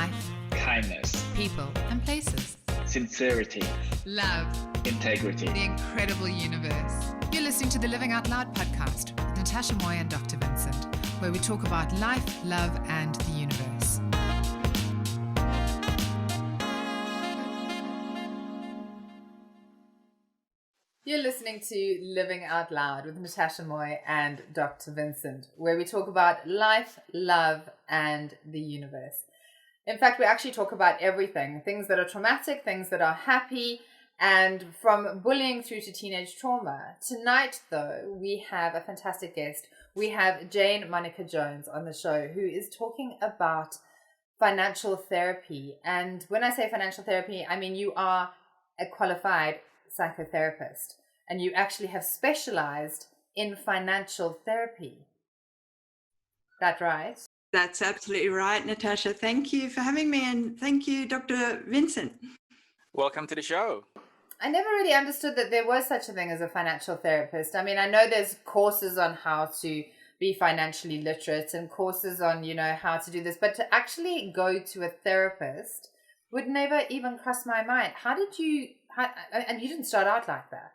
life, kindness, people and places, sincerity, love, integrity, the incredible universe. You're listening to the Living Out Loud podcast with Natasha Moy and Dr. Vincent, where we talk about life, love, and the universe. You're listening to Living Out Loud with Natasha Moy and Dr. Vincent, where we talk about life, love, and the universe. In fact, we actually talk about everything, things that are traumatic, things that are happy, and from bullying through to teenage trauma. Tonight, though, we have a fantastic guest. We have Jane Monica Jones on the show, who is talking about financial therapy. And when I say financial therapy, I mean you are a qualified psychotherapist, and you actually have specialized in financial therapy. That right? That's absolutely right, Natasha. Thank you for having me, and thank you, Dr. Vincent. Welcome to the show. I never really understood that there was such a thing as a financial therapist. I mean, I know there's courses on how to be financially literate and courses on, how to do this, but to actually go to a therapist would never even cross my mind. And you didn't start out like that.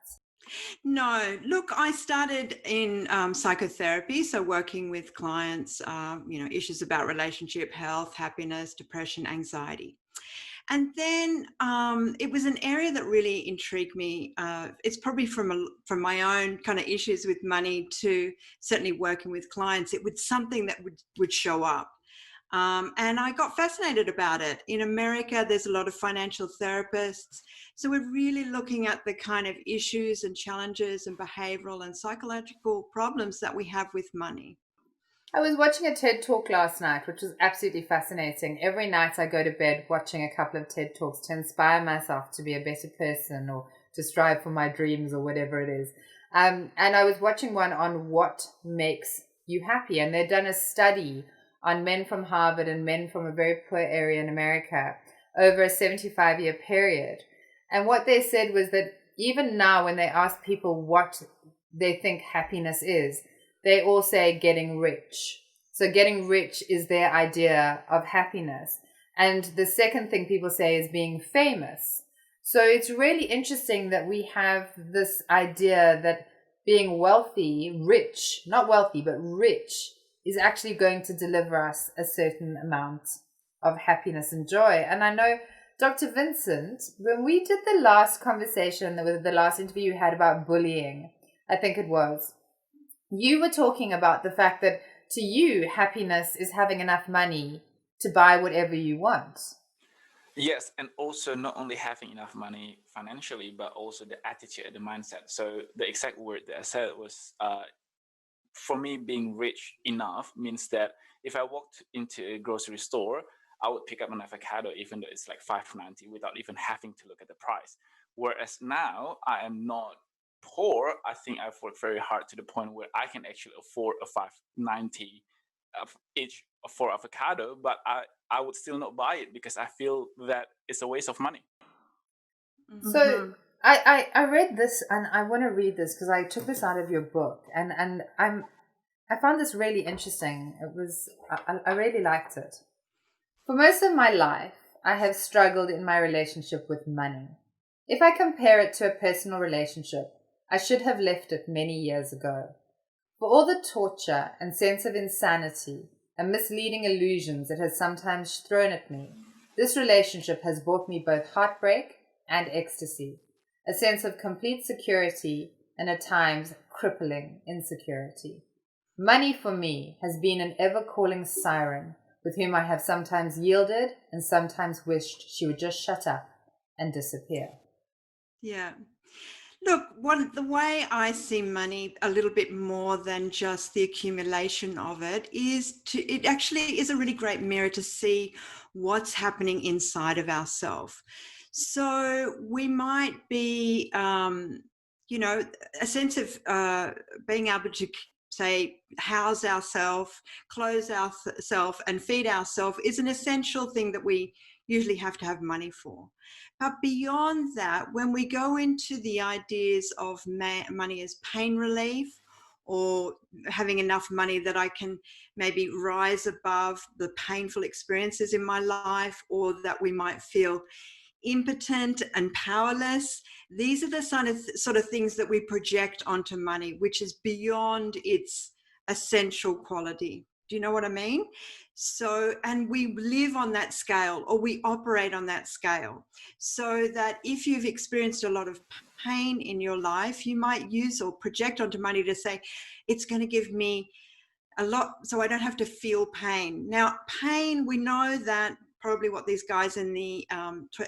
No, look, I started in psychotherapy, so working with clients, issues about relationship, health, happiness, depression, anxiety. And then it was an area that really intrigued me. It's probably from my own kind of issues with money to certainly working with clients. It was something that would show up. And I got fascinated about it. In America, there's a lot of financial therapists. So we're really looking at the kind of issues and challenges and behavioral and psychological problems that we have with money. I was watching a TED Talk last night, which was absolutely fascinating. Every night I go to bed watching a couple of TED Talks to inspire myself to be a better person or to strive for my dreams or whatever it is. And I was watching one on what makes you happy. And they'd done a study on men from Harvard and men from a very poor area in America over a 75-year period. And what they said was that even now when they ask people what they think happiness is, they all say getting rich. So getting rich is their idea of happiness. And the second thing people say is being famous. So it's really interesting that we have this idea that being wealthy, rich, not wealthy, but rich, is actually going to deliver us a certain amount of happiness and joy. And I know, Dr. Vincent, when we did the last conversation, the last interview you had about bullying, I think it was, you were talking about the fact that to you, happiness is having enough money to buy whatever you want. Yes, and also not only having enough money financially, but also the attitude and the mindset. So the exact word that I said was, for me, being rich enough means that if I walked into a grocery store, I would pick up an avocado, even though it's like $5.90, without even having to look at the price. Whereas now I am not poor. I think I've worked very hard to the point where I can actually afford a $5.90 each for avocado, but I would still not buy it because I feel that it's a waste of money. So I read this, and I want to read this because I took this out of your book, and I found this really interesting. I really liked it. For most of my life, I have struggled in my relationship with money. If I compare it to a personal relationship, I should have left it many years ago. For all the torture and sense of insanity and misleading illusions it has sometimes thrown at me, this relationship has brought me both heartbreak and ecstasy, a sense of complete security and at times crippling insecurity. Money for me has been an ever-calling siren with whom I have sometimes yielded and sometimes wished she would just shut up and disappear. Yeah. Look, the way I see money a little bit more than just the accumulation of it it actually is a really great mirror to see what's happening inside of ourselves. So we might be, a sense of being able to say, house ourselves, clothe ourselves and feed ourselves is an essential thing that we usually have to have money for. But beyond that, when we go into the ideas of money as pain relief or having enough money that I can maybe rise above the painful experiences in my life, or that we might feel impotent and powerless. These are the sort of things that we project onto money, which is beyond its essential quality. Do you know what I mean? So, and we live on that scale, or we operate on that scale, so that if you've experienced a lot of pain in your life, you might use or project onto money to say, it's going to give me a lot so I don't have to feel pain. Now, pain, we know that probably what these guys in the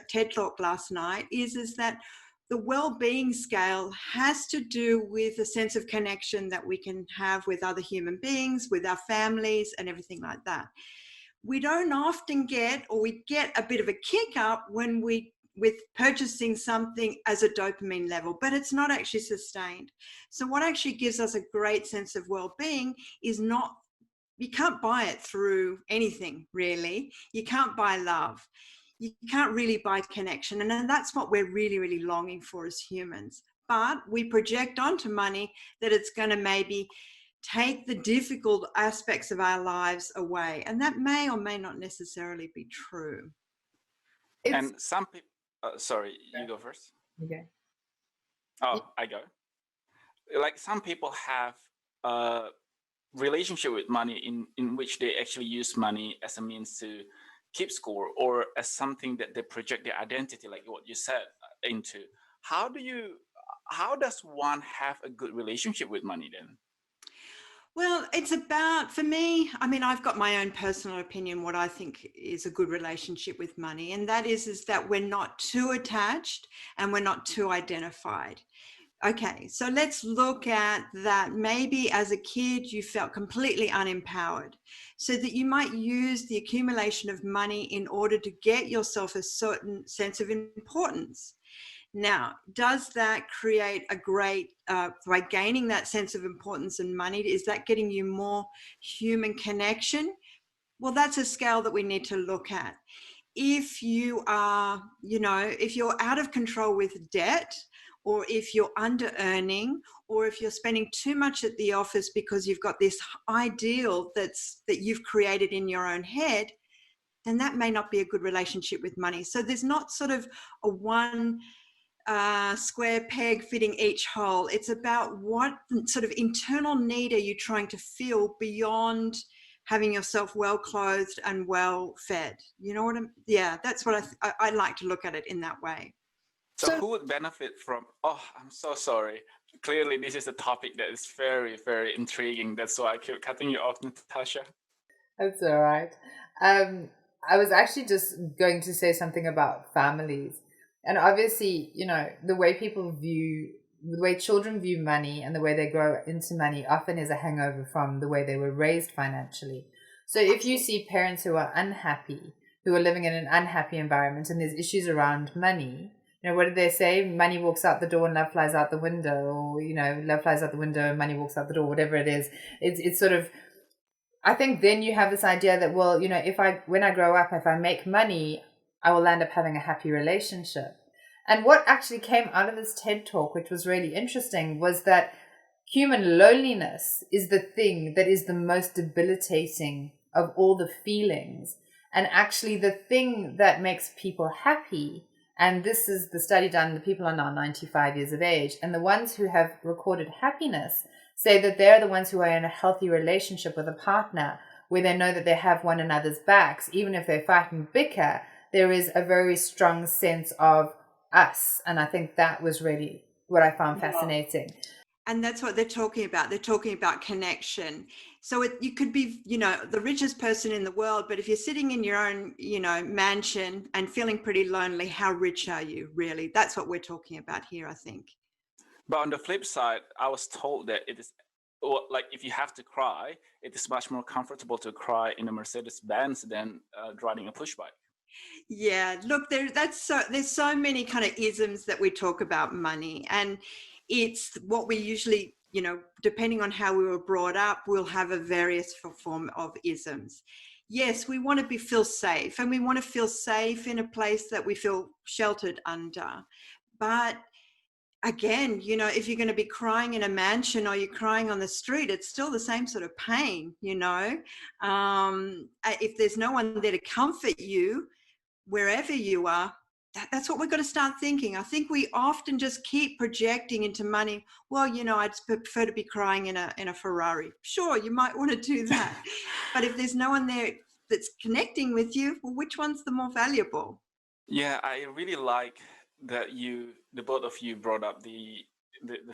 TED Talk last night is that the well-being scale has to do with a sense of connection that we can have with other human beings, with our families, and everything like that. We don't often get, or we get a bit of a kick up when with purchasing something as a dopamine level, but it's not actually sustained. So what actually gives us a great sense of well-being is not, you can't buy it through anything, really. You can't buy love. You can't really buy connection. And then that's what we're really, really longing for as humans. But we project onto money that it's going to maybe take the difficult aspects of our lives away. And that may or may not necessarily be true. And some people, sorry, you go first. Okay. Oh, I go. Like some people have a relationship with money in which they actually use money as a means to keep score, or as something that they project their identity, like what you said, into. How does one have a good relationship with money then? Well, it's about, for me, I mean, I've got my own personal opinion, what I think is a good relationship with money. And that is that we're not too attached and we're not too identified. Okay, so let's look at that. Maybe as a kid, you felt completely unempowered, so that you might use the accumulation of money in order to get yourself a certain sense of importance. Now, does that create a great, by gaining that sense of importance and money, is that getting you more human connection? Well, that's a scale that we need to look at. If you are, if you're out of control with debt, or if you're under earning, or if you're spending too much at the office because you've got this ideal that you've created in your own head, then that may not be a good relationship with money. So there's not sort of a one square peg fitting each hole. It's about what sort of internal need are you trying to fill beyond having yourself well clothed and well fed. You know what yeah, that's what I like to look at it in that way. So who would benefit from, oh, I'm so sorry. Clearly, this is a topic that is very, very intriguing. That's why I keep cutting you off, Natasha. That's all right. I was actually just going to say something about families. And obviously, the way children view money and the way they grow into money often is a hangover from the way they were raised financially. So if you see parents who are unhappy, who are living in an unhappy environment, and there's issues around money, what did they say? Money walks out the door and love flies out the window, or, love flies out the window and money walks out the door, whatever it is. It's sort of, I think then you have this idea that, well, when I grow up, if I make money, I will end up having a happy relationship. And what actually came out of this TED Talk, which was really interesting, was that human loneliness is the thing that is the most debilitating of all the feelings. And actually the thing that makes people happy, and this is the study done, the people are now 95 years of age, and the ones who have recorded happiness say that they're the ones who are in a healthy relationship with a partner, where they know that they have one another's backs. Even if they fight and bicker, there is a very strong sense of us. And I think that was really what I found fascinating. And that's what they're talking about. They're talking about connection. So you could be, the richest person in the world, but if you're sitting in your own, mansion and feeling pretty lonely, how rich are you really? That's what we're talking about here, I think. But on the flip side, I was told that it is, like, if you have to cry, it is much more comfortable to cry in a Mercedes Benz than riding a push bike. Yeah, look, there's so many kind of isms that we talk about money, and it's what we usually, depending on how we were brought up, we'll have a various form of isms. Yes, we want to feel safe, and we want to feel safe in a place that we feel sheltered under. But again, you know, if you're going to be crying in a mansion or you're crying on the street, it's still the same sort of pain, you know. If there's no one there to comfort you, wherever you are, that's what we've got to start thinking. I think we often just keep projecting into money. Well, you know, I'd prefer to be crying in a Ferrari. Sure, you might want to do that. But if there's no one there that's connecting with you, well, which one's the more valuable? Yeah, I really like that the both of you brought up the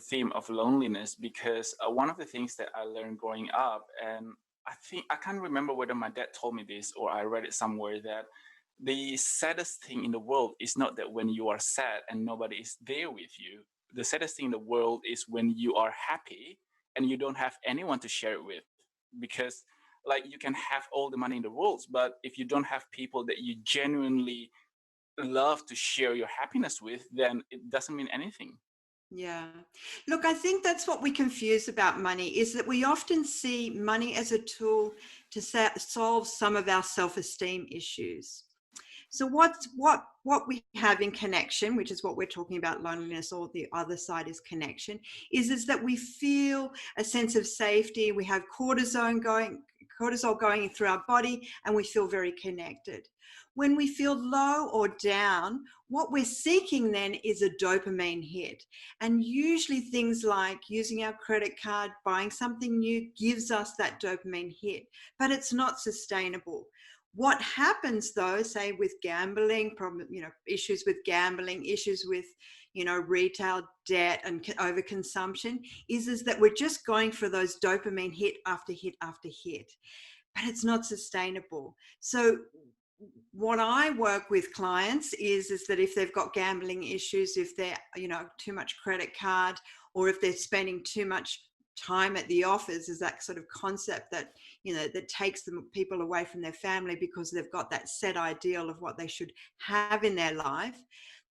theme of loneliness, because one of the things that I learned growing up, and I think I can't remember whether my dad told me this or I read it somewhere, that the saddest thing in the world is not that when you are sad and nobody is there with you. The saddest thing in the world is when you are happy and you don't have anyone to share it with. Because like you can have all the money in the world, but if you don't have people that you genuinely love to share your happiness with, then it doesn't mean anything. Yeah. Look, I think that's what we confuse about money, is that we often see money as a tool to solve some of our self-esteem issues. So what we have in connection, which is what we're talking about, loneliness, or the other side is connection, is that we feel a sense of safety. We have cortisol going through our body, and we feel very connected. When we feel low or down, what we're seeking then is a dopamine hit. And usually things like using our credit card, buying something new gives us that dopamine hit, but it's not sustainable. What happens though, say with gambling, issues with gambling, issues with, retail debt and overconsumption, is that we're just going for those dopamine hit after hit after hit, but it's not sustainable. So what I work with clients is that if they've got gambling issues, if they're, too much credit card, or if they're spending too much time at the office, is that sort of concept that, that takes people away from their family because they've got that set ideal of what they should have in their life.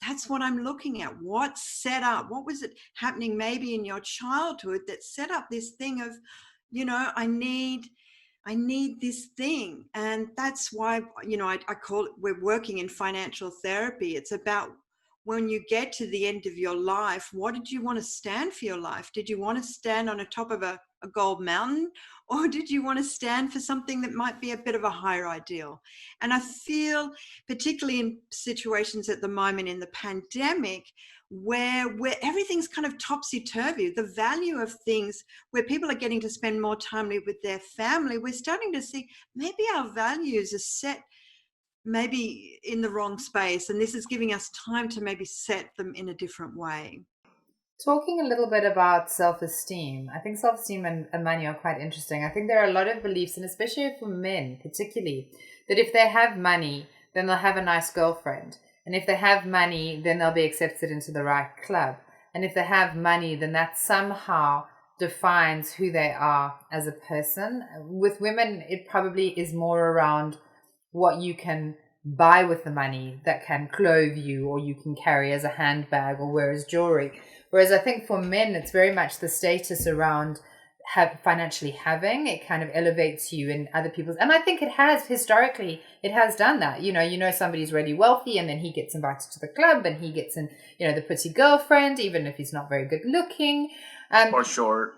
That's what I'm looking at. What's set up? What was it happening maybe in your childhood that set up this thing of, I need this thing. And that's why, I call it, we're working in financial therapy. It's about when you get to the end of your life, what did you want to stand for your life? Did you want to stand on the top of a gold mountain, or did you want to stand for something that might be a bit of a higher ideal? And I feel, particularly in situations at the moment in the pandemic, where everything's kind of topsy-turvy, the value of things, where people are getting to spend more time with their family, we're starting to see maybe our values are set maybe in the wrong space, and this is giving us time to maybe set them in a different way. Talking a little bit about self-esteem, I think self-esteem and money are quite interesting. I think there are a lot of beliefs, and especially for men particularly, that if they have money, then they'll have a nice girlfriend. And if they have money, then they'll be accepted into the right club. And if they have money, then that somehow defines who they are as a person. With women, it probably is more around what you can buy with the money that can clothe you, or you can carry as a handbag or wear as jewelry. Whereas I think for men, it's very much the status around financially having. It kind of elevates you in other people's. And I think it has, historically, it has done that. You know, somebody's really wealthy and then he gets invited to the club and he gets in, the pretty girlfriend, even if he's not very good looking. Or short.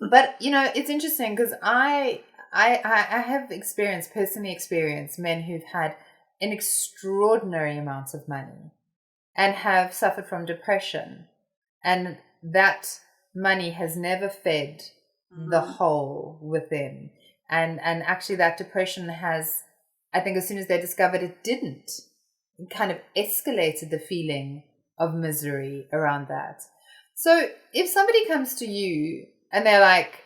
But, it's interesting because I have personally experienced men who've had an extraordinary amount of money and have suffered from depression. And that money has never fed the hole within. And actually that depression has, I think as soon as they discovered it didn't, it kind of escalated the feeling of misery around that. So if somebody comes to you and they're like,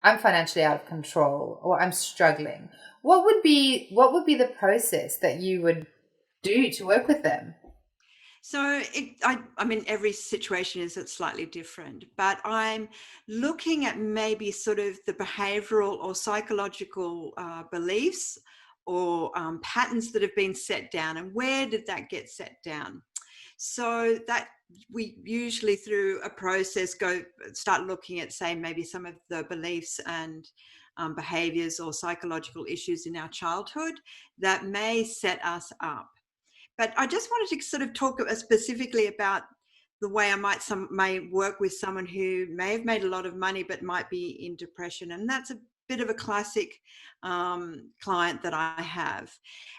I'm financially out of control, or I'm struggling, what would be the process that you would do to work with them? So I mean, every situation is slightly different, but I'm looking at maybe sort of the behavioral or psychological beliefs or patterns that have been set down, and where did that get set down? So that we usually through a process start looking at, say, maybe some of the beliefs and behaviors or psychological issues in our childhood that may set us up. But I just wanted to sort of talk specifically about the way I may work with someone who may have made a lot of money but might be in depression. And that's a bit of a classic client that I have.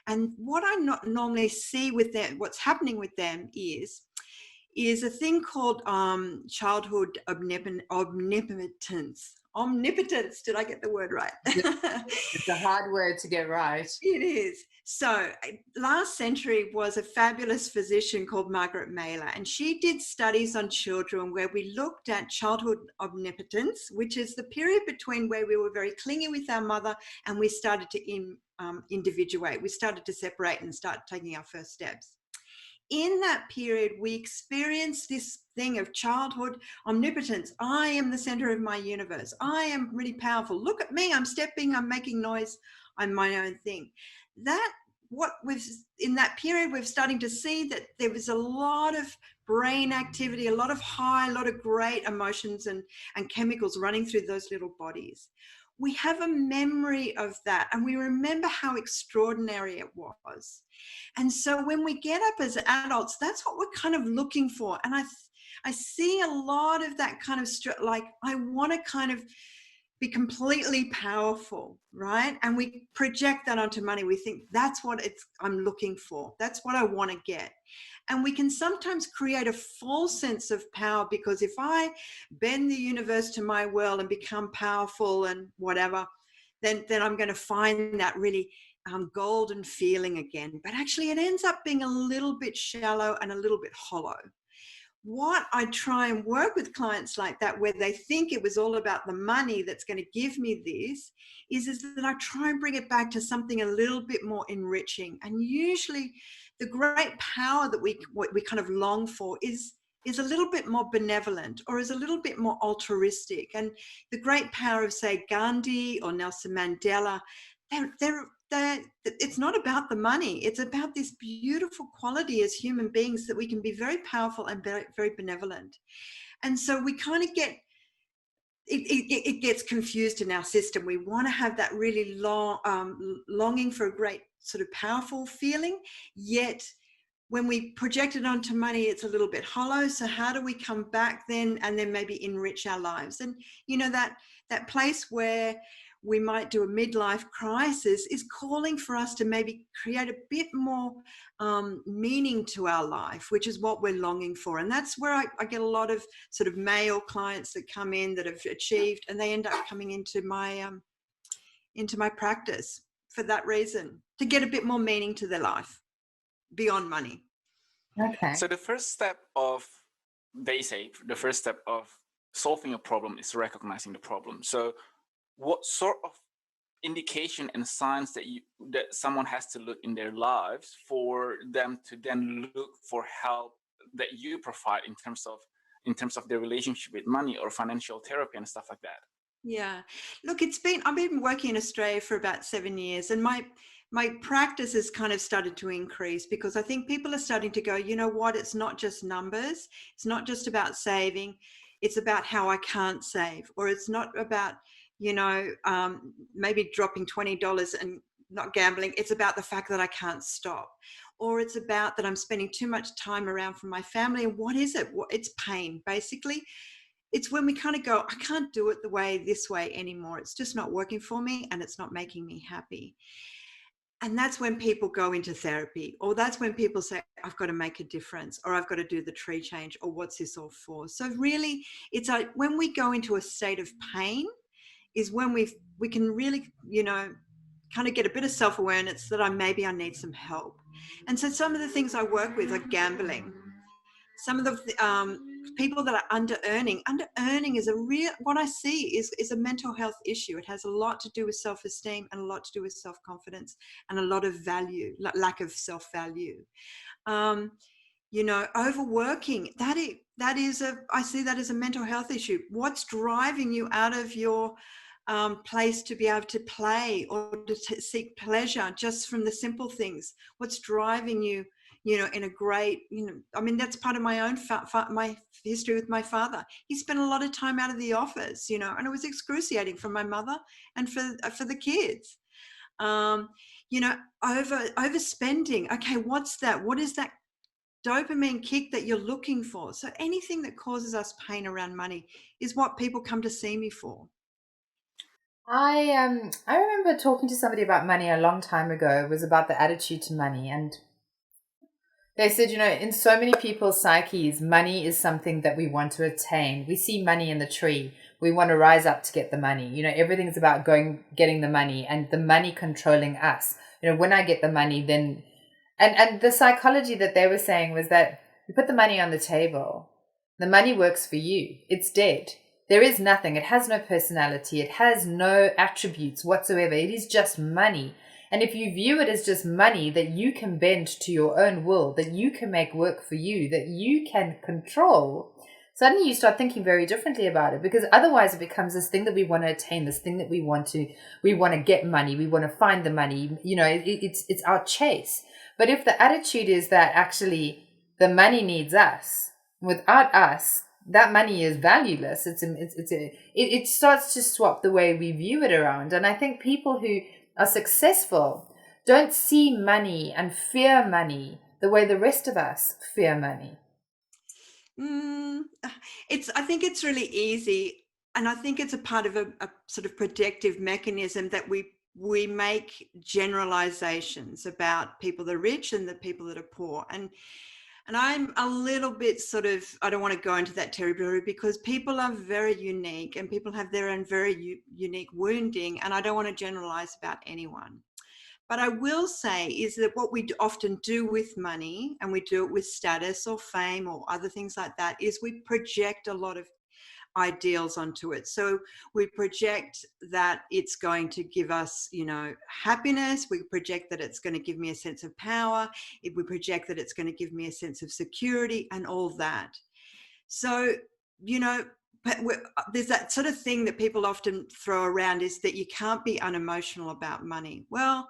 And what I not normally see with them, what's happening with them is a thing called childhood omnipotence. Omnipotence, did I get the word right? It's a hard word to get right. It is. So last century was a fabulous physician called Margaret Mailer, and she did studies on children where we looked at childhood omnipotence, which is the period between where we were very clingy with our mother and we started to individuate. We started to separate and start taking our first steps. In that period, we experienced this thing of childhood omnipotence. I am the center of my universe. I am really powerful. Look at me. I'm stepping, I'm making noise. I'm my own thing. In that period, we're starting to see that there was a lot of brain activity, a lot of high, a lot of great emotions and chemicals running through those little bodies. We have a memory of that, and we remember how extraordinary it was. And so when we get up as adults, that's what we're kind of looking for. And I see a lot of that kind of like, I want to kind of be completely powerful, right? And we project that onto money. We think that's what I'm looking for. That's what I want to get. And we can sometimes create a false sense of power, because if I bend the universe to my will and become powerful and whatever, then I'm going to find that really golden feeling again. But actually it ends up being a little bit shallow and a little bit hollow. What I try and work with clients like that, where they think it was all about the money that's going to give me this, is that I try and bring it back to something a little bit more enriching. And usually the great power that we kind of long for is a little bit more benevolent, or is a little bit more altruistic. And the great power of, say, Gandhi or Nelson Mandela, it's not about the money. It's about this beautiful quality as human beings, that we can be very powerful and very, very benevolent. And so we kind of get, it gets confused in our system. We want to have that really longing for a great sort of powerful feeling, yet when we project it onto money, it's a little bit hollow. So how do we come back then and then maybe enrich our lives? And you know, that place where we might do a midlife crisis is calling for us to maybe create a bit more meaning to our life, which is what we're longing for. And that's where I get a lot of sort of male clients that come in that have achieved, and they end up coming into my practice for that reason, to get a bit more meaning to their life beyond money. Okay. So the first step of solving a problem is recognizing the problem. So what sort of indication and signs that someone has to look in their lives for them to then look for help that you provide in terms of their relationship with money or financial therapy and stuff like that? Yeah, look, I've been working in Australia for about 7 years, and my practice has kind of started to increase, because I think people are starting to go, you know what, it's not just numbers. It's not just about saving. It's about how I can't save, or it's not about, you know, maybe dropping $20 and not gambling. It's about the fact that I can't stop, or it's about that I'm spending too much time around from my family. And what is it? It's pain, basically. It's when we kind of go, I can't do it this way anymore. It's just not working for me, and it's not making me happy. And that's when people go into therapy, or that's when people say, I've got to make a difference, or I've got to do the tree change, or what's this all for? So really, it's when we go into a state of pain is when we can really, you know, kind of get a bit of self-awareness that maybe I need some help. And so some of the things I work with are gambling. Some of the people that are under-earning is what I see is a mental health issue. It has a lot to do with self-esteem, and a lot to do with self-confidence, and a lot of value, lack of self-value. You know, overworking, I see that as a mental health issue. What's driving you out of your place to be able to play or to seek pleasure just from the simple things? What's driving you, you know, in a great, you know, I mean, that's part of my own my history with my father. He spent a lot of time out of the office, you know, and it was excruciating for my mother and for the kids. You know, overspending. Okay, what's that? What is that dopamine kick that you're looking for. So anything that causes us pain around money is what people come to see me for. I remember talking to somebody about money a long time ago. It was about the attitude to money, and they said, in so many people's psyches, money is something that we want to attain. We see money in the tree. We want to rise up to get the money. Everything's about getting the money and the money controlling us. When I get the money, then, and the psychology that they were saying was that you put the money on the table. The money works for you. It's dead. There is nothing. It has no personality. It has no attributes whatsoever. It is just money. And if you view it as just money that you can bend to your own will, that you can make work for you, that you can control, suddenly you start thinking very differently about it, because otherwise it becomes this thing that we want to attain, this thing that we want to get money, we want to find the money, it's our chase. But if the attitude is that actually the money needs us, without us, that money is valueless, it starts to swap the way we view it around. And I think people who are successful don't see money and fear money the way the rest of us fear money. I think it's really easy, and I think it's a part of a sort of protective mechanism that we make generalizations about people that are rich and the people that are poor. And I'm a little bit I don't want to go into that territory, because people are very unique and people have their own very unique wounding, and I don't want to generalize about anyone. But I will say is that what we often do with money, and we do it with status or fame or other things like that, is we project a lot of ideals onto it. So we project that it's going to give us, happiness. We project that it's going to give me a sense of power. We project that it's going to give me a sense of security and all that. So, but there's that sort of thing that people often throw around, is that you can't be unemotional about money. Well,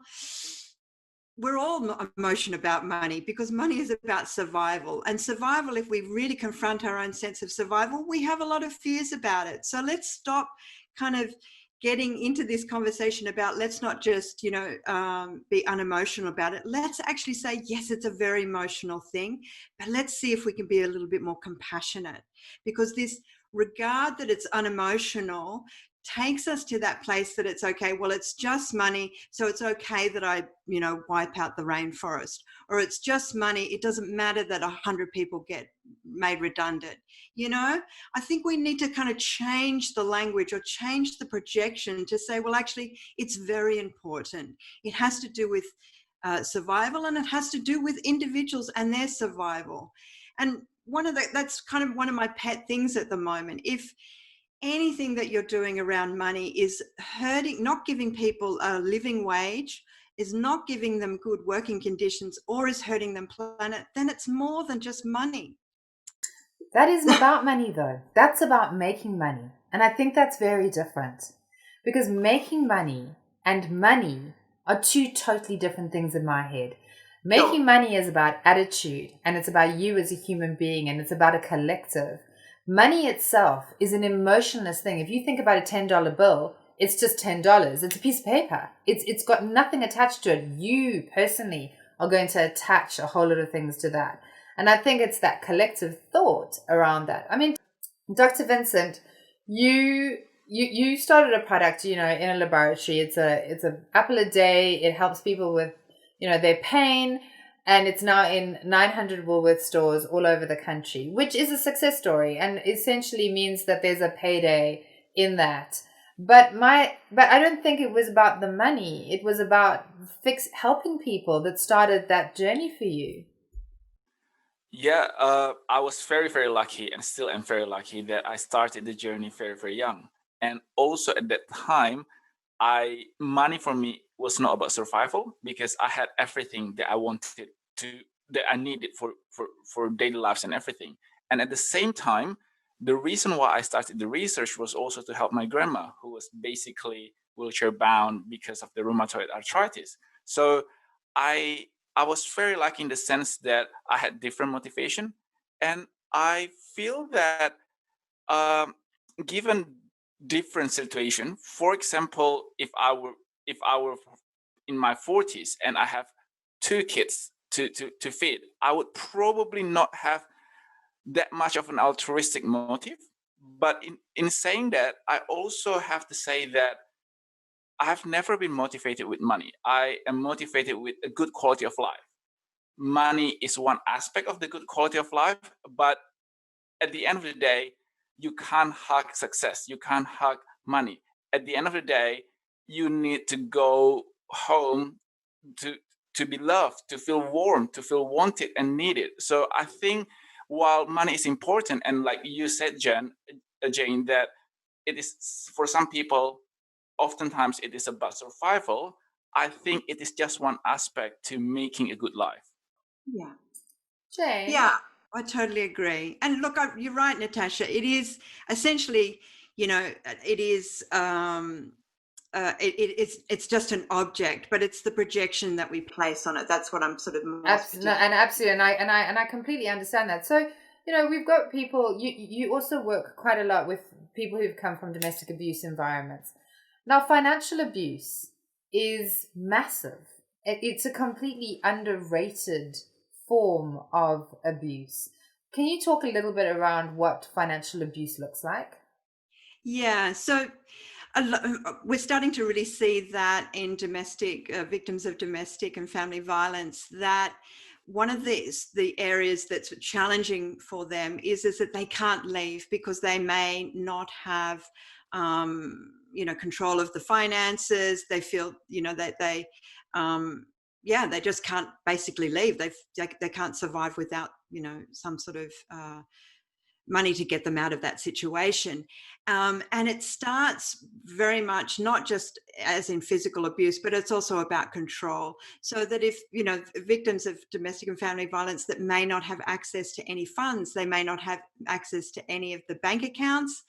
we're all emotional about money, because money is about survival. And survival, if we really confront our own sense of survival, we have a lot of fears about it. So let's stop kind of getting into this conversation about, let's not just, be unemotional about it. Let's actually say, yes, it's a very emotional thing, but let's see if we can be a little bit more compassionate, because this regard that it's unemotional takes us to that place that it's okay, well, it's just money, so it's okay that I, wipe out the rainforest, or it's just money, it doesn't matter that 100 people get made redundant. I think we need to kind of change the language or change the projection to say, well, actually, it's very important. It has to do with survival, and it has to do with individuals and their survival. And that's kind of one of my pet things at the moment. If anything that you're doing around money is not giving people a living wage, is not giving them good working conditions, or is hurting them planet, then it's more than just money. That isn't about money, though. That's about making money. And I think that's very different, because making money and money are two totally different things in my head. Making money is about attitude, and it's about you as a human being, and it's about a collective. Money itself is an emotionless thing. If you think about a $10 bill, it's just $10. It's a piece of paper. It's got nothing attached to it. You personally are going to attach a whole lot of things to that. And I think it's that collective thought around that. I mean, Dr. Vincent, you started a product, in a laboratory. It's a apple a day. It helps people with, their pain. And it's now in 900 Woolworth stores all over the country, which is a success story, and essentially means that there's a payday in that. But I don't think it was about the money. It was about helping people that started that journey for you. Yeah, I was very, very lucky, and still am very lucky, that I started the journey very, very young. And also at that time, money for me was not about survival, because I had everything that I wanted that I needed for daily lives and everything. And at the same time, the reason why I started the research was also to help my grandma, who was basically wheelchair bound because of the rheumatoid arthritis. So I was very lucky in the sense that I had different motivation, and I feel that given different situation, for example, if I were in my 40s and I have two kids to feed, I would probably not have that much of an altruistic motive. But in saying that, I also have to say that I've never been motivated with money. I am motivated with a good quality of life. Money is one aspect of the good quality of life, but at the end of the day, you can't hug success. You can't hug money. At the end of the day, you need to go home to to be loved, to feel warm, to feel wanted and needed. So I think while money is important, and like you said, Jane, that it is for some people, oftentimes it is about survival. I think it is just one aspect to making a good life. Yeah. Jane? Yeah, I totally agree. And look, you're right, Natasha. It is essentially, it is. It's just an object, but it's the projection that we place on it. That's what I'm sort of Absolutely, and I completely understand that. So, we've got people. You also work quite a lot with people who've come from domestic abuse environments. Now, financial abuse is massive. It's a completely underrated form of abuse. Can you talk a little bit around what financial abuse looks like? Yeah, so we're starting to really see that in domestic victims of domestic and family violence, that one of the areas that's challenging for them is that they can't leave because they may not have control of the finances. They feel that they just can't basically leave. They can't survive without some sort of money to get them out of that situation. And it starts very much not just as in physical abuse, but it's also about control. So that if, victims of domestic and family violence that may not have access to any funds, they may not have access to any of the bank accounts,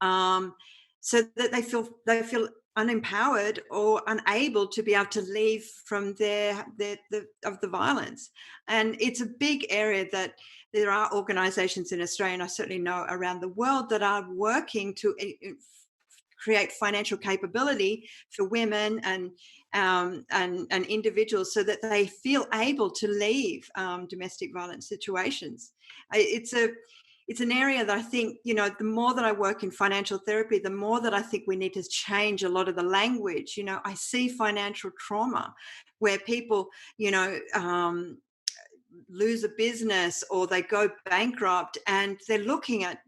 so that they feel unempowered or unable to be able to leave from the violence. And it's a big area that there are organizations in Australia, and I certainly know around the world, that are working to create financial capability for women and individuals so that they feel able to leave domestic violence situations. It's an area that I think, the more that I work in financial therapy, the more that I think we need to change a lot of the language. I see financial trauma where people, lose a business or they go bankrupt and they're looking at,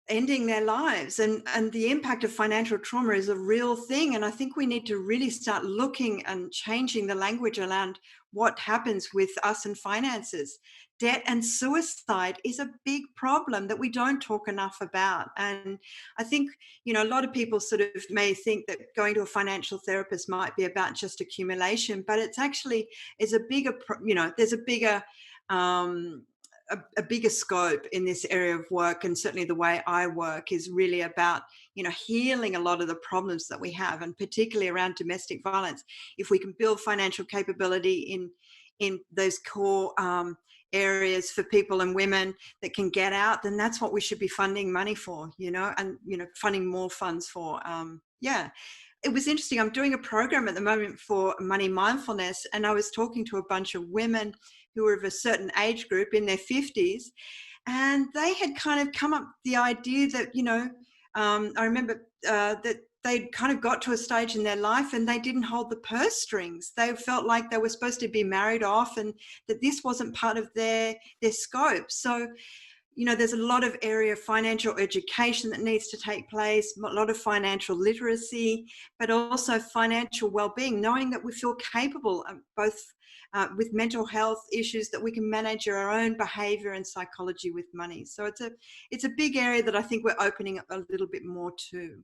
ending their lives, and the impact of financial trauma is a real thing. And I think we need to really start looking and changing the language around what happens with us and finances. Debt and suicide is a big problem that we don't talk enough about. And I think, a lot of people sort of may think that going to a financial therapist might be about just accumulation, but it's actually is a bigger, there's a bigger a bigger scope in this area of work. And certainly the way I work is really about healing a lot of the problems that we have, and particularly around domestic violence. If we can build financial capability in those core areas for people and women that can get out, then that's what we should be funding money for, and funding more funds for. It was interesting. I'm doing a program at the moment for money mindfulness, and I was talking to a bunch of women who were of a certain age group in their 50s, and they had kind of come up with the idea that, I remember that they'd kind of got to a stage in their life and they didn't hold the purse strings. They felt like they were supposed to be married off and that this wasn't part of their scope. So, there's a lot of area of financial education that needs to take place, a lot of financial literacy, but also financial well-being, knowing that we feel capable, both with mental health issues, that we can manage our own behavior and psychology with money. So it's a big area that I think we're opening up a little bit more to.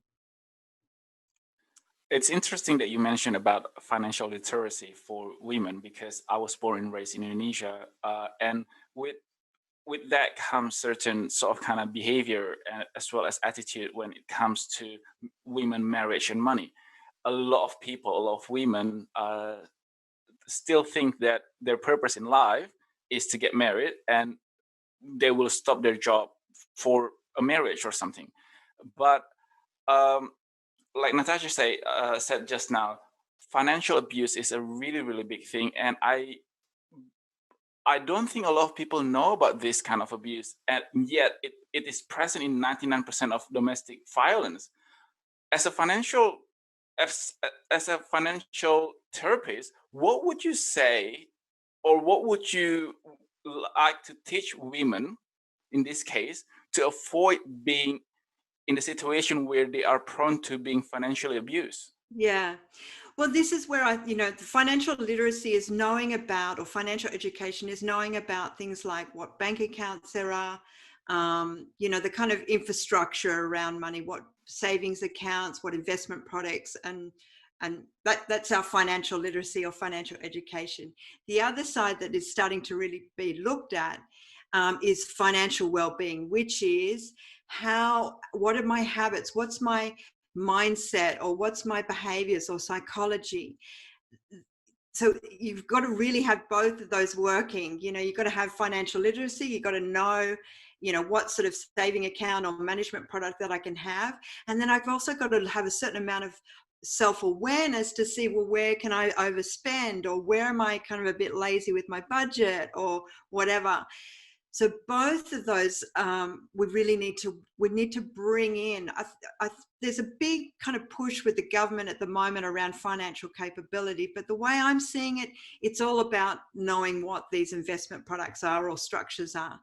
It's interesting that you mentioned about financial literacy for women, because I was born and raised in Indonesia, and with that comes certain sort of kind of behavior as well as attitude when it comes to women, marriage, and money. A lot of people, a lot of women still think that their purpose in life is to get married, and they will stop their job for a marriage or something. But like Natasha said just now, financial abuse is a really, really big thing. And I I don't think a lot of people know about this kind of abuse, and yet it is present in 99% of domestic violence. As a financial as, as a financial therapist, what would you say, or what would you like to teach women in this case to avoid being in the situation where they are prone to being financially abused? Yeah. Well, this is where the financial literacy is knowing about, or financial education is knowing about things like what bank accounts there are, the kind of infrastructure around money, what savings accounts, what investment products, and that's our financial literacy or financial education. The other side that is starting to really be looked at is financial well-being, which is what are my habits? What's my mindset, or what's my behaviors or psychology? So you've got to really have both of those working. You've got to have financial literacy. You've got to know what sort of saving account or management product that I can have. And then I've also got to have a certain amount of self-awareness to see, well, where can I overspend, or where am I kind of a bit lazy with my budget or whatever. So both of those, we need to bring in. There's a big kind of push with the government at the moment around financial capability, but the way I'm seeing it, it's all about knowing what these investment products are or structures are.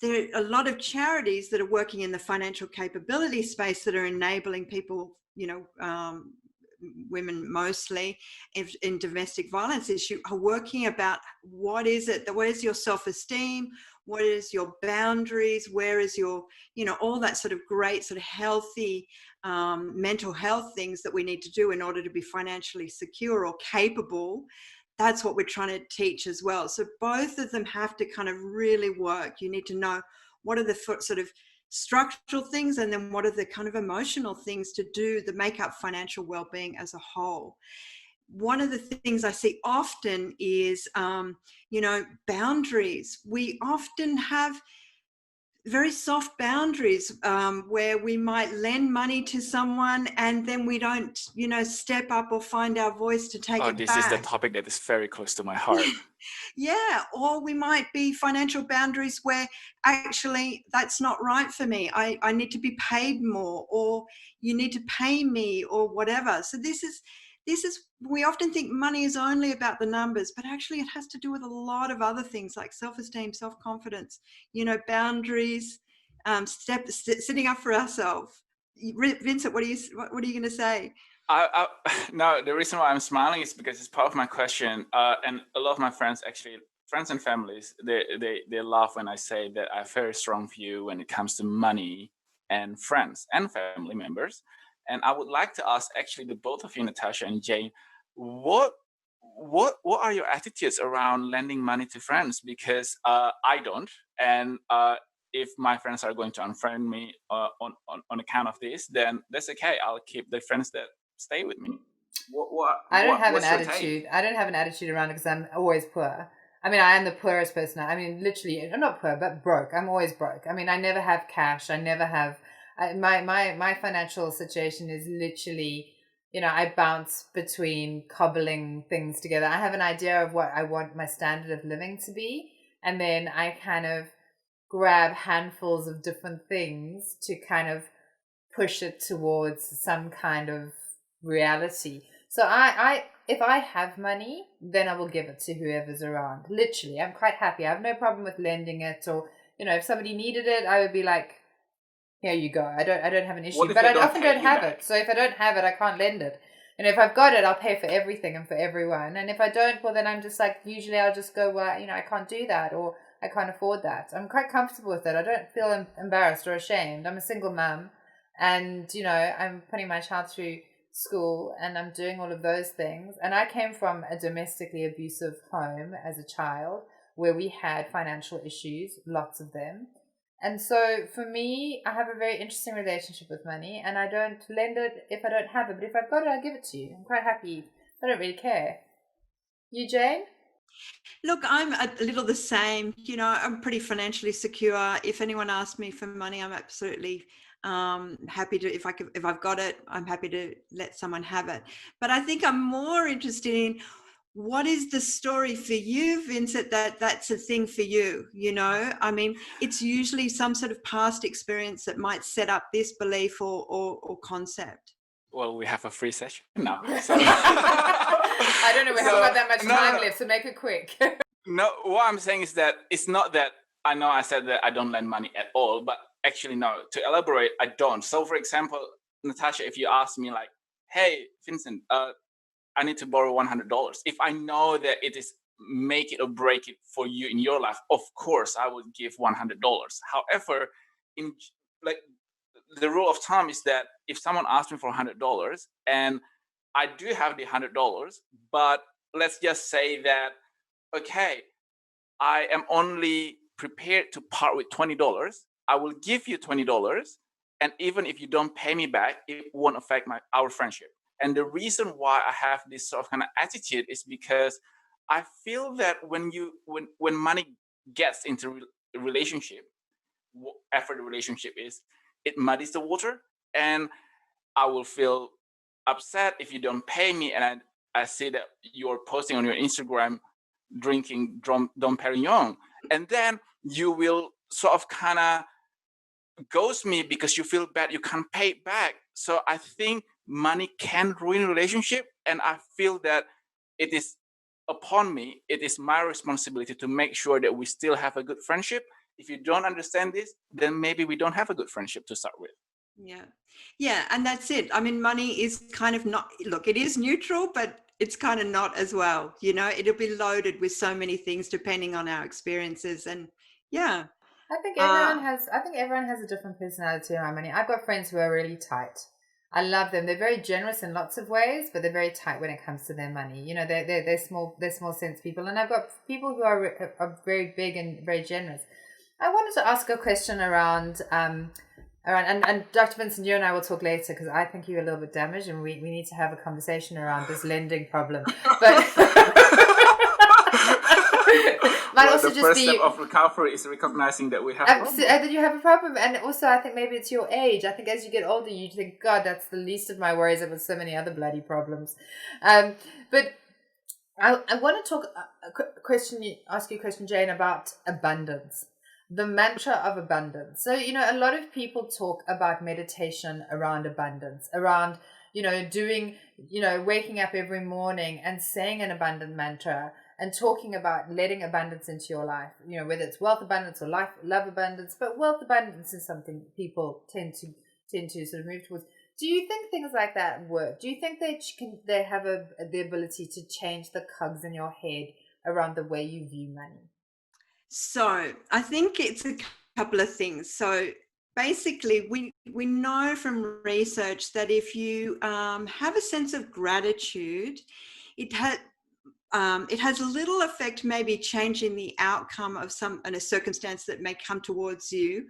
There are a lot of charities that are working in the financial capability space that are enabling people, women mostly in domestic violence issue, are working about what is your self-esteem, what is your boundaries, where is your, all that sort of great sort of healthy mental health things that we need to do in order to be financially secure or capable. That's what we're trying to teach as well. So both of them have to kind of really work. You need to know what are the sort of structural things, and then what are the kind of emotional things to do that make up financial well-being as a whole. One of the things I see often is, boundaries. We often have very soft boundaries where we might lend money to someone and then we don't, step up or find our voice to take it This is the back. topic that is very close to my heart. Yeah, or we might be financial boundaries where actually that's not right for me. I need to be paid more, or you need to pay me, or whatever. So this is, we often think money is only about the numbers, but actually it has to do with a lot of other things like self-esteem, self-confidence, boundaries, sitting up for ourselves. Vincent, what are you going to say? No, the reason why I'm smiling is because it's part of my question, and a lot of my friends and families, they laugh when I say that I have a very strong view when it comes to money and friends and family members. And I would like to ask actually the both of you, Natasha and Jane, what are your attitudes around lending money to friends? Because I don't, and if my friends are going to unfriend me on account of this, then that's okay. I'll keep the friends that stay with me. I don't have an what's your attitude. take? I don't have an attitude around it because I'm always poor. I mean, I am the poorest person. I mean, literally, I'm not poor, but broke. I'm always broke. I mean, I never have cash. I never have. My financial situation is literally, I bounce between cobbling things together. I have an idea of what I want my standard of living to be, and then I kind of grab handfuls of different things to kind of push it towards some kind of reality. So if I have money, then I will give it to whoever's around. Literally, I'm quite happy. I have no problem with lending it, or if somebody needed it, I would be like, here you go. I don't have an issue, but I often don't have it. So if I don't have it, I can't lend it. And if I've got it, I'll pay for everything and for everyone. And if I don't, well, then I'm just like, usually I'll just go, well, I can't do that, or I can't afford that. I'm quite comfortable with it. I don't feel embarrassed or ashamed. I'm a single mum, and I'm putting my child through school, and I'm doing all of those things. And I came from a domestically abusive home as a child where we had financial issues, lots of them. And so for me, I have a very interesting relationship with money, and I don't lend it if I don't have it. But if I've got it, I'll give it to you. I'm quite happy. I don't really care. You, Jane? Look, I'm a little the same. I'm pretty financially secure. If anyone asks me for money, I'm absolutely happy to. If I've got it, I'm happy to let someone have it. But I think I'm more interested in what is the story for you, Vincent, that's a thing for you? I mean, it's usually some sort of past experience that might set up this belief or concept. Well, we have a free session now. So. I don't know, we haven't got that much time left, so make it quick. No, what I'm saying is that it's not that I know I said that I don't lend money at all, but actually, no, to elaborate, I don't. So, for example, Natasha, if you ask me like, hey, Vincent, I need to borrow $100. If I know that it is make it or break it for you in your life, of course, I would give $100. However, in like the rule of thumb is that if someone asks me for $100 and I do have the $100, but let's just say that, okay, I am only prepared to part with $20. I will give you $20. And even if you don't pay me back, it won't affect our friendship. And the reason why I have this sort of kind of attitude is because I feel that when money gets into a relationship, whatever the relationship is, it muddies the water, and I will feel upset if you don't pay me. And I see that you're posting on your Instagram drinking Dom Perignon, and then you will sort of kind of ghost me because you feel bad you can't pay it back. So I think money can ruin a relationship, and I feel that it is upon me, it is my responsibility to make sure that we still have a good friendship. If you don't understand this, then maybe we don't have a good friendship to start with. Yeah, and that's it. I mean, money is kind of not, look, it is neutral, but it's kind of not as well. It'll be loaded with so many things depending on our experiences. And yeah, I think everyone has a different personality around money. I've got friends who are really tight. I love them. They're very generous in lots of ways, but they're very tight when it comes to their money. They're small sense people, and I've got people who are very big and very generous. I wanted to ask a question around and Dr. Vincent, you and I will talk later because I think you're a little bit damaged, and we need to have a conversation around this lending problem. But might also the just first step of recovery is recognizing that we have that you have a problem. And also I think maybe it's your age. I think as you get older you think, God, that's the least of my worries. I've got so many other bloody problems. But I want to talk ask you a question, Jane, about abundance, the mantra of abundance. So a lot of people talk about meditation around abundance, around doing waking up every morning and saying an abundant mantra, and talking about letting abundance into your life, whether it's wealth abundance or love abundance. But wealth abundance is something people tend to sort of move towards. Do you think things like that work? Do you think they have the ability to change the cogs in your head around the way you view money? So I think it's a couple of things. So basically, we know from research that if you have a sense of gratitude, it has a little effect, maybe changing the outcome of a circumstance that may come towards you,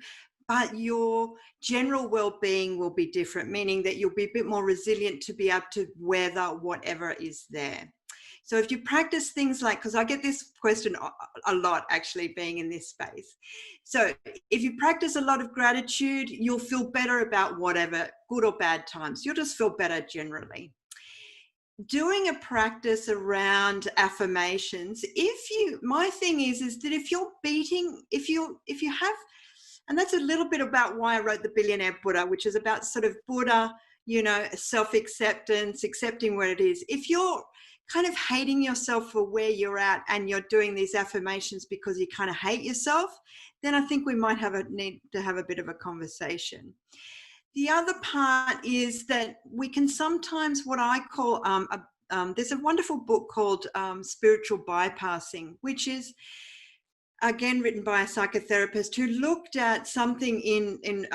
but your general well-being will be different, meaning that you'll be a bit more resilient to be able to weather whatever is there. So if you practice things like, because I get this question a lot actually being in this space. So if you practice a lot of gratitude, you'll feel better about whatever, good or bad times. You'll just feel better generally. Doing a practice around affirmations, my thing is that if you have, and that's a little bit about why I wrote the Billionaire Buddha, which is about sort of Buddha, self-acceptance, accepting where it is. If you're kind of hating yourself for where you're at and you're doing these affirmations because you kind of hate yourself, then I think we might need to have a bit of a conversation. The other part is that we can sometimes, what I call, there's a wonderful book called Spiritual Bypassing, which is, again, written by a psychotherapist who looked at something in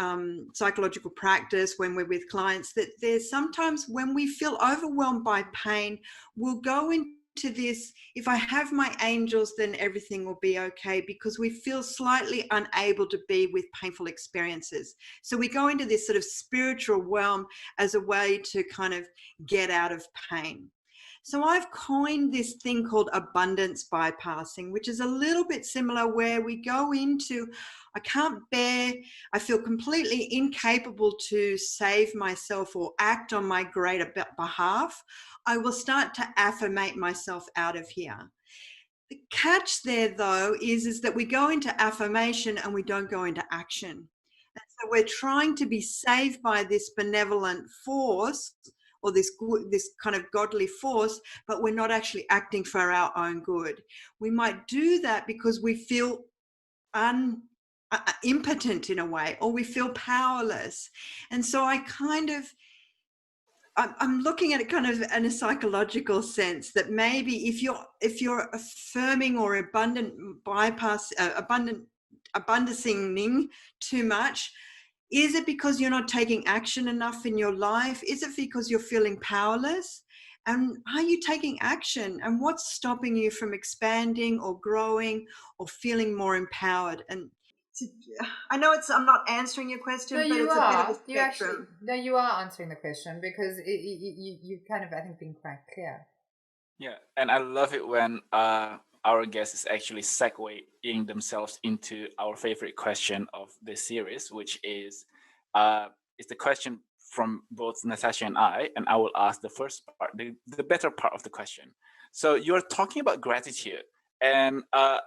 psychological practice when we're with clients, that there's sometimes when we feel overwhelmed by pain, we'll go into this, if I have my angels, then everything will be okay, because we feel slightly unable to be with painful experiences. So we go into this sort of spiritual realm as a way to kind of get out of pain. So I've coined this thing called abundance bypassing, which is a little bit similar, where we go into, I can't bear, I feel completely incapable to save myself or act on my greater behalf. I will start to affirmate myself out of here. The catch there, though, is that we go into affirmation and we don't go into action. And so we're trying to be saved by this benevolent force, or this kind of godly force, but we're not actually acting for our own good. We might do that because we feel impotent in a way, or we feel powerless. And so I'm looking at it kind of in a psychological sense, that maybe if you're affirming or abundancing too much, is it because you're not taking action enough in your life? Is it because you're feeling powerless? And are you taking action? And what's stopping you from expanding or growing or feeling more empowered? And I know I'm not answering your question, no, but you it's are. a bit of a spectrum. You actually, no, you are answering the question, because you've kind of, I think, been quite clear. Yeah, and I love it when our guests is actually segueing themselves into our favorite question of this series, which is the question from both Natasha and I will ask the first part, the better part of the question. So you're talking about gratitude, and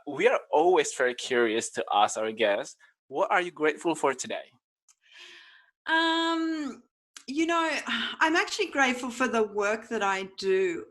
we are always very curious to ask our guests, what are you grateful for today? You know, I'm actually grateful for the work that I do.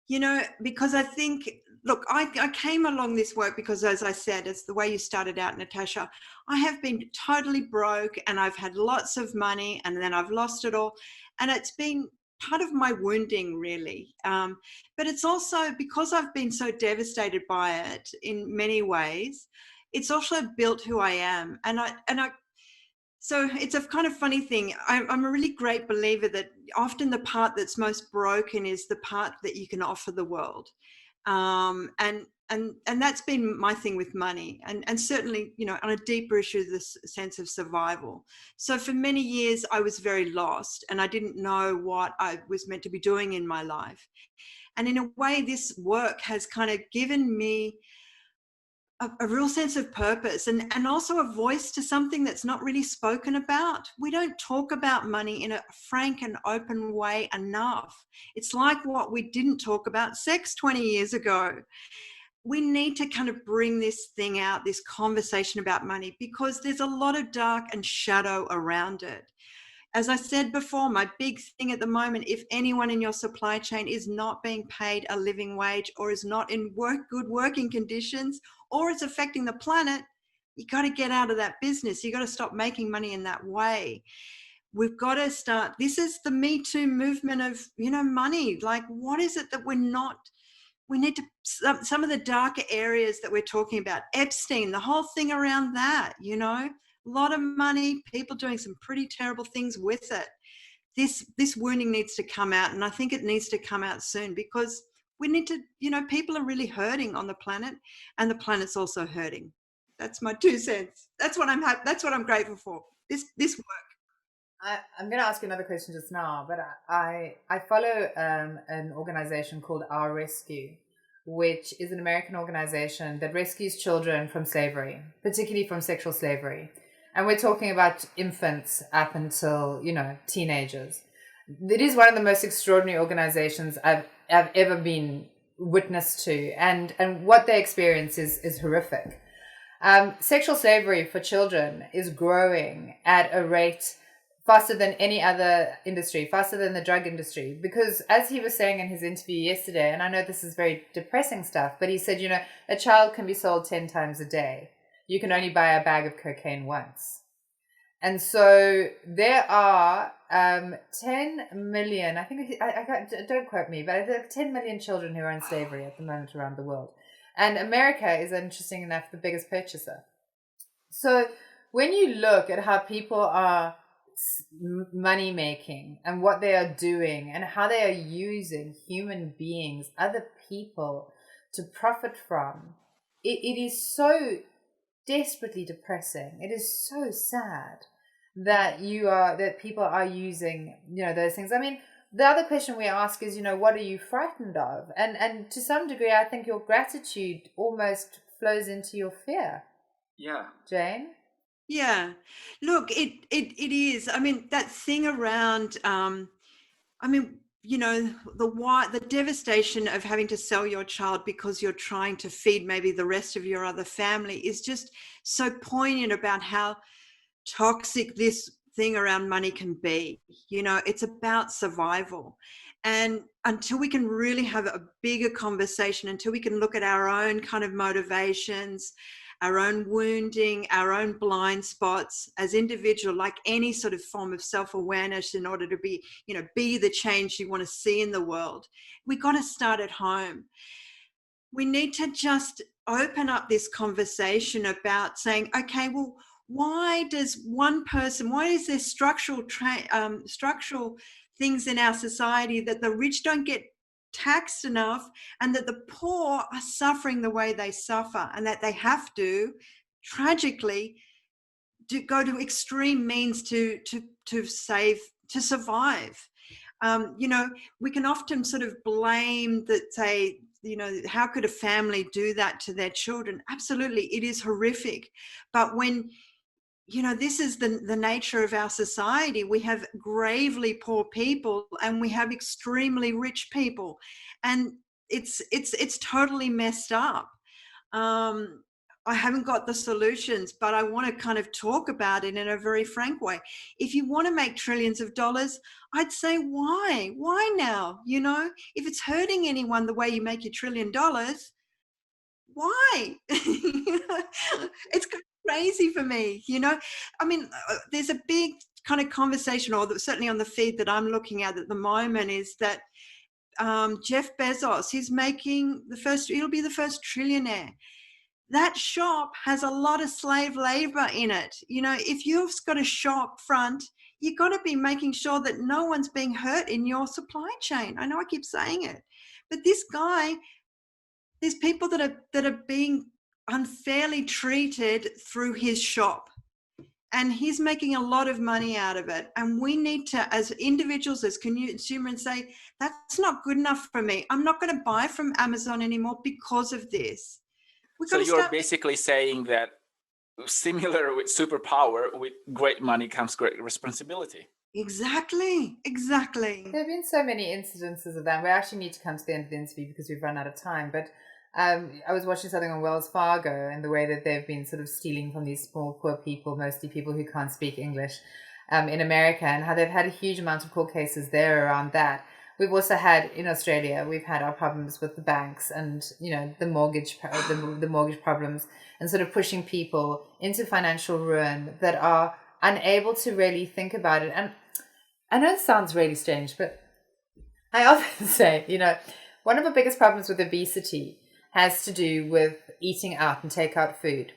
You know, because I think, look, I came along this work because, as I said, it's the way you started out, Natasha. I have been totally broke, and I've had lots of money, and then I've lost it all. And it's been part of my wounding, really. But it's also because I've been so devastated by it in many ways, it's also built who I am. So it's a kind of funny thing. I'm a really great believer that often the part that's most broken is the part that you can offer the world. And that's been my thing with money, and certainly, you know, on a deeper issue, this sense of survival. So for many years I was very lost, and I didn't know what I was meant to be doing in my life. And in a way, this work has kind of given me a real sense of purpose, and also a voice to something that's not really spoken about. We don't talk about money in a frank and open way enough. It's like what we didn't talk about sex 20 years ago. We need to kind of bring this thing out, this conversation about money, because there's a lot of dark and shadow around it. As I said before, my big thing at the moment, if anyone in your supply chain is not being paid a living wage, or is not in good working conditions, or it's affecting the planet, you got to get out of that business. You got to stop making money in that way. We've got to start. This is the Me Too movement of, you know, money. Like, what is it that we need to, some of the darker areas that we're talking about, Epstein, the whole thing around that, you know, a lot of money, people doing some pretty terrible things with it. This wounding needs to come out, and I think it needs to come out soon, because we need to, you know, people are really hurting on the planet, and the planet's also hurting. That's my 2 cents. That's what I'm grateful for. This work. I'm going to ask you another question just now, but I follow an organization called Our Rescue, which is an American organization that rescues children from slavery, particularly from sexual slavery. And we're talking about infants up until, you know, teenagers. It is one of the most extraordinary organizations I've ever been witness to. And what they experience is horrific. Sexual slavery for children is growing at a rate faster than any other industry, faster than the drug industry. Because as he was saying in his interview yesterday, and I know this is very depressing stuff, but he said, you know, a child can be sold 10 times a day. You can only buy a bag of cocaine once. And so there are 10 million, I think, don't quote me, but there are 10 million children who are in slavery at the moment around the world. And America is, interesting enough, the biggest purchaser. So when you look at how people are money making and what they are doing and how they are using human beings, other people, to profit from, it is so desperately depressing. It is so sad that people are using, you know, those things. I mean, the other question we ask is, what are you frightened of? And to some degree, I think your gratitude almost flows into your fear. Yeah. Jane? Yeah. Look, it is. I mean, that thing around, the devastation of having to sell your child because you're trying to feed maybe the rest of your other family is just so poignant about how toxic this thing around money can be. It's about survival. And until we can really have a bigger conversation, until we can look at our own kind of motivations, our own wounding, our own blind spots as individual, like any sort of form of self-awareness in order to be the change you want to see in the world, we got to start at home. We need to just open up this conversation about saying, okay, well, why is there structural things in our society that the rich don't get taxed enough, and that the poor are suffering the way they suffer, and that they have to tragically go to extreme means to survive. We can often sort of blame that, say, how could a family do that to their children? Absolutely, it is horrific. But when this is the nature of our society, we have gravely poor people and we have extremely rich people, and it's totally messed up. I haven't got the solutions, but I want to kind of talk about it in a very frank way. If you want to make trillions of dollars, I'd say why? Why now? If it's hurting anyone the way you make your $1 trillion, why? It's crazy for me. I mean, there's a big kind of conversation, or certainly on the feed that I'm looking at the moment, is that Jeff Bezos, he'll be the first trillionaire. That shop has a lot of slave labor in it. If you've got a shop front, you've got to be making sure that no one's being hurt in your supply chain. I know I keep saying it, but this guy, there's people that are being unfairly treated through his shop, and he's making a lot of money out of it. And we need to, as individuals, as consumers, say, that's not good enough for me. I'm not going to buy from Amazon anymore because of this. So you're basically saying that, similar with superpower, with great money comes great responsibility. Exactly. There have been so many incidences of that. We actually need to come to the end of the interview because we've run out of time. But I was watching something on Wells Fargo and the way that they've been sort of stealing from these small, poor people, mostly people who can't speak English, in America, and how they've had a huge amount of court cases there around that. We've also had, in Australia, we've had our problems with the banks and, the mortgage problems, and sort of pushing people into financial ruin that are unable to really think about it. And I know it sounds really strange, but I often say, one of the biggest problems with obesity has to do with eating out and take out food,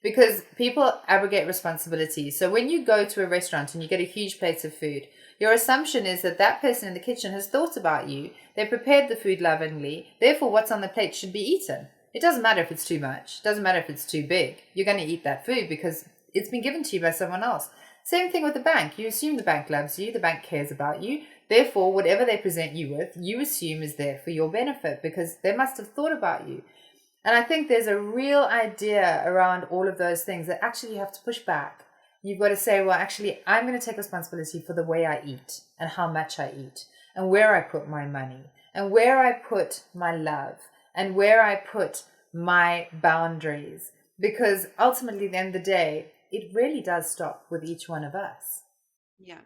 because people abrogate responsibility. So when you go to a restaurant and you get a huge plate of food, your assumption is that that person in the kitchen has thought about you. They prepared the food lovingly. Therefore, what's on the plate should be eaten. It doesn't matter if it's too much. It doesn't matter if it's too big. You're going to eat that food because it's been given to you by someone else. Same thing with the bank. You assume the bank loves you. The bank cares about you. Therefore, whatever they present you with, you assume is there for your benefit because they must have thought about you. And I think there's a real idea around all of those things that actually you have to push back. You've got to say, well, actually, I'm going to take responsibility for the way I eat and how much I eat and where I put my money and where I put my love and where I put my boundaries. Because ultimately, at the end of the day, it really does stop with each one of us. Yeah,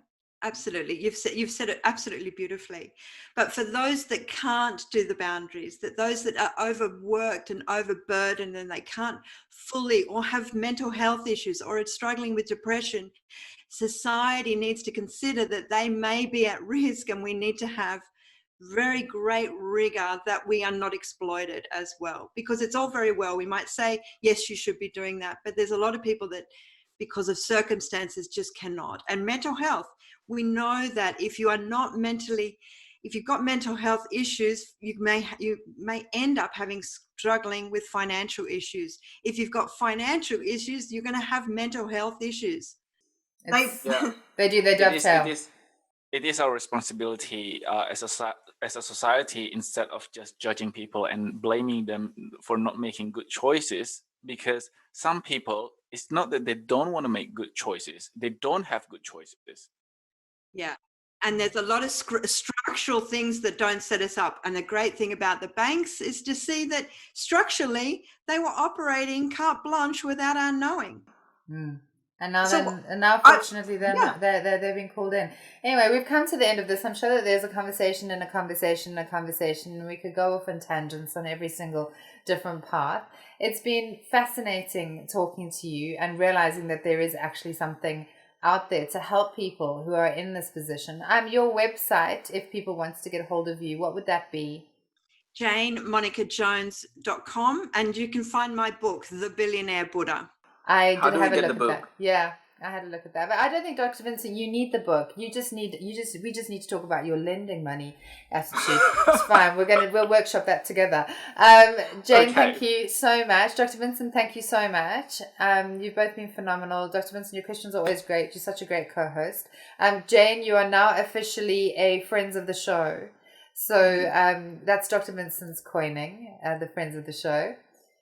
absolutely. You've said it absolutely beautifully. But for those that can't do the boundaries, that those that are overworked and overburdened and they can't fully, or have mental health issues or are struggling with depression, society needs to consider that they may be at risk, and we need to have very great rigor that we are not exploited as well. Because it's all very well, we might say, yes, you should be doing that, but there's a lot of people that, because of circumstances, just cannot. And mental health, we know that if you've got mental health issues, you may end up struggling with financial issues. If you've got financial issues, you're going to have mental health issues. They do, they dovetail. it is our responsibility as a society, instead of just judging people and blaming them for not making good choices, because some people, it's not that they don't want to make good choices, they don't have good choices. Yeah. And there's a lot of structural things that don't set us up. And the great thing about the banks is to see that structurally they were operating carte blanche without our knowing. And now, So fortunately, they've been called in. Anyway, we've come to the end of this. I'm sure that there's a conversation and a conversation and a conversation, and we could go off in tangents on every single different path. It's been fascinating talking to you and realizing that there is actually something out there to help people who are in this position. Your website, if people wants to get hold of you, what would that be? JaneMonicaJones.com, and you can find my book, The Billionaire Buddha. I did have a look at that. Yeah, I had a look at that. But I don't think, Dr. Vincent, you need the book. We just need to talk about your lending money attitude. It's fine. We'll workshop that together. Jane, Thank you so much. Dr. Vincent, thank you so much. You've both been phenomenal. Dr. Vincent, your questions are always great. You're such a great co-host. Jane, you are now officially a Friends of the Show. So that's Dr. Vincent's coining, the Friends of the Show.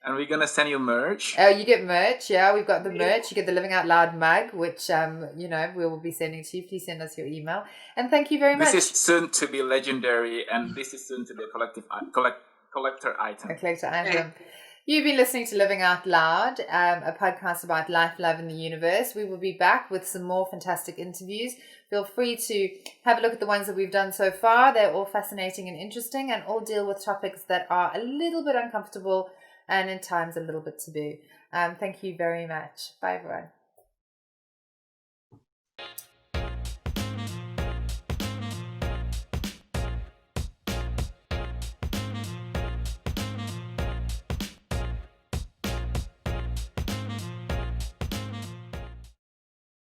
And we're going to send you merch. Oh, you get merch. Yeah, we've got the merch. You get the Living Out Loud mug, which, we will be sending to you. Please send us your email. And thank you very much. This is soon to be legendary, and this is soon to be a collector item. A collector item. You've been listening to Living Out Loud, a podcast about life, love, and the universe. We will be back with some more fantastic interviews. Feel free to have a look at the ones that we've done so far. They're all fascinating and interesting, and all deal with topics that are a little bit uncomfortable and in times a little bit taboo. Thank you very much. Bye, everyone.